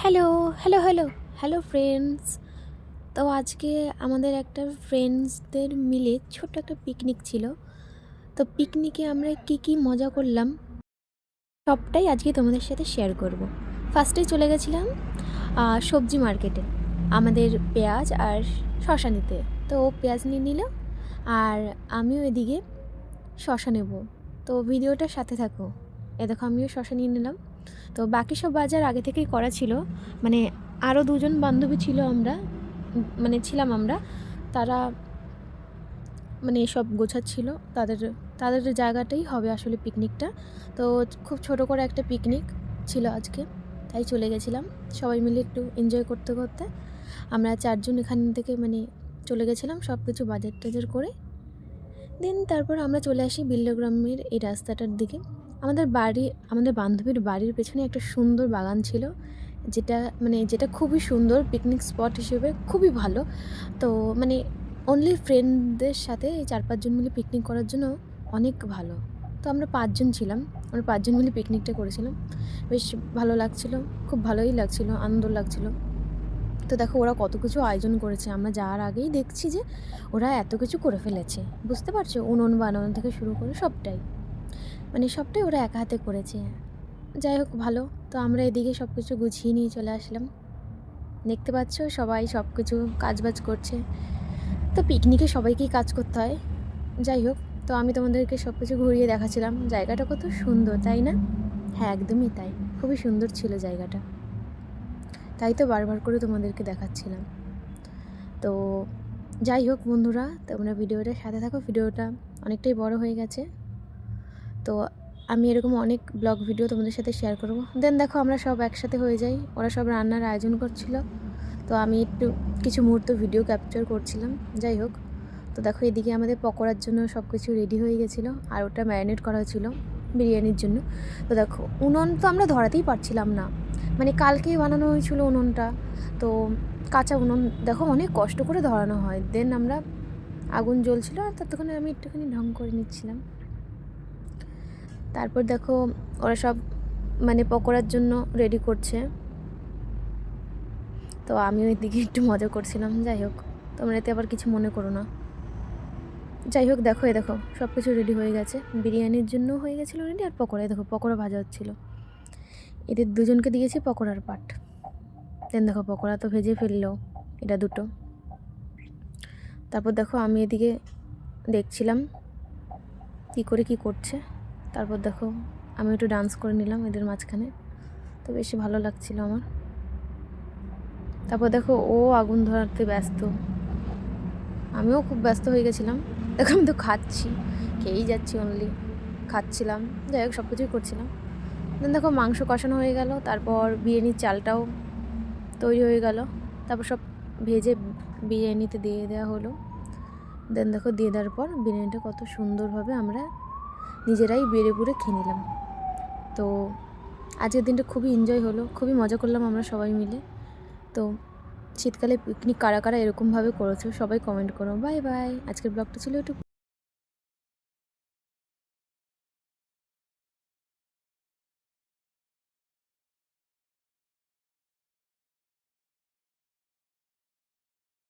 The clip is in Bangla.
Hello, hello, hello, hello friends. তো আজকে আমাদের একটা ফ্রেন্ডসদের মিলে ছোট্ট একটা পিকনিক ছিল। তো পিকনিকে আমরা কী মজা করলাম সবটাই আজকে তোমাদের সাথে শেয়ার করব। ফার্স্টেই চলে গেছিলাম সবজি মার্কেটে আমাদের পেঁয়াজ আর শসা নিতে। তো ও পেঁয়াজ নিয়ে নিল আর আমিও এদিকে শসা নেব। তো ভিডিওটার সাথে থাকো। দেখো আমিও শসা নিয়ে নিলাম। তো বাকি সব বাজার আগে থেকেই করা ছিল, মানে আরও দুজন বান্ধবী ছিল, ছিলাম আমরা। তারা মানে সব গোছাচ্ছিল। তাদের তাদের জায়গাটাই হবে আসলে পিকনিকটা। তো খুব ছোট করে একটা পিকনিক ছিল আজকে, তাই চলে গেছিলাম সবাই মিলে একটু এনজয় করতে করতে। আমরা চারজন এখান থেকে চলে গেছিলাম সব কিছু বাজার টাজার করে। দেন তারপর আমরা চলে আসি বিল্লগ্রামের এই রাস্তাটার দিকে। আমাদের বান্ধবীর বাড়ির পেছনে একটা সুন্দর বাগান ছিল, যেটা খুবই সুন্দর পিকনিক স্পট হিসেবে খুবই ভালো। তো অনলি ফ্রেন্ডদের সাথে এই 4-5 জন মিলে পিকনিক করার জন্য অনেক ভালো। তো আমরা 5 জন ছিলাম, আমরা 5 জন মিলে পিকনিকটা করেছিলাম। বেশ ভালো লাগছিল, খুব ভালোই লাগছিল, আনন্দ লাগছিল। তো দেখো ওরা কত কিছু আয়োজন করেছে, আমরা যাওয়ার আগেই দেখছি যে ওরা এত কিছু করে ফেলেছে, বুঝতে পারছো? উনুন বানানো থেকে শুরু করে সবটাই ওরা একা হাতে করেছে। যাই হোক ভালো। তো আমরা এদিকে সব কিছু গুছিয়ে নিয়ে চলে আসলাম। দেখতে পাচ্ছ সবাই সব কিছু কাজবাজ করছে। তো পিকনিকে সবাইকেই কাজ করতে হয়। যাই হোক, তো আমি তোমাদেরকে সব কিছু ঘুরিয়ে দেখাচ্ছিলাম। জায়গাটা কত সুন্দর, তাই না? হ্যাঁ, একদমই তাই, খুবই সুন্দর ছিল জায়গাটা। তাই তো বারবার করে তোমাদেরকে দেখাচ্ছিলাম। তো যাই হোক বন্ধুরা, তোমরা ভিডিওটার সাথে থাকো। ভিডিওটা অনেকটাই বড় হয়ে গেছে, তো আমি এরকম অনেক ব্লগ ভিডিও তোমাদের সাথে শেয়ার করব। দেন দেখো আমরা সব একসাথে হয়ে যাই, ওরা সব রান্নার আয়োজন করছিল, তো আমি একটু কিছু মুহূর্ত ভিডিও ক্যাপচার করছিলাম। যাই হোক, তো দেখো এদিকে আমাদের পকোড়ার জন্য সব কিছু রেডি হয়ে গেছিলো, আর ওটা ম্যারিনেট করা হয়েছিল বিরিয়ানির জন্য। তো দেখো উনুন তো আমরা ধরাতেই পারছিলাম না, কালকেই বানানো হয়েছিল উনুনটা। তো কাঁচা উনুন দেখো অনেক কষ্ট করে ধরানো হয়। দেন আমরা আগুন জ্বলছিল আর ততক্ষণে আমি একটুখানি ঢং করে নিচ্ছিলাম। তারপর দেখো ওরা সব পকোড়ার জন্য রেডি করছে, তো আমিও এদিকে একটু মজা করছিলাম। যাই হোক, তোমরা এতে আবার কিছু মনে করো না। যাই হোক দেখো, দেখো সব কিছু রেডি হয়ে গেছে, বিরিয়ানির জন্য হয়ে গেছিলো রেডি। আর দেখো পকোড়া ভাজা হচ্ছিলো। এদের দুজনকে দিয়েছি পকোড়ার পাট। দেন দেখো পকোড়া তো ভেজে ফেললো এটা দুটো। তারপর দেখো আমি এদিকে দেখছিলাম কী করে কী করছে। তারপর দেখো আমি একটু ডান্স করে নিলাম এদের মাঝখানে, তো বেশি ভালো লাগছিল আমার। তারপর দেখো ও আগুন ধরাতে ব্যস্ত, আমিও খুব ব্যস্ত হয়ে গেছিলাম। দেখো আমি তো খাচ্ছি, খেয়েই যাচ্ছি, অনলি খাচ্ছিলাম। যাই হোক সব কিছুই করছিলাম। দেন দেখো মাংস কষানো হয়ে গেল, তারপর বিরিয়ানির চালটাও তৈরি হয়ে গেল। তারপর সব ভেজে বিরিয়ানিতে দিয়ে দেওয়া হলো। দেন দেখো দিয়ে দেওয়ার পর বিরিয়ানিটা কত সুন্দরভাবে আমরা নিজেরাই বেড়ে পুড়ে খেয়ে নিলাম। তো আজকের দিনটা খুবই এনজয় হলো, খুবই মজা করলাম আমরা সবাই মিলে। তো শীতকালে পিকনিক কারা কারা এরকমভাবে করেছো সবাই কমেন্ট করো। Bye bye. আজকের ব্লগটা ছিল একটু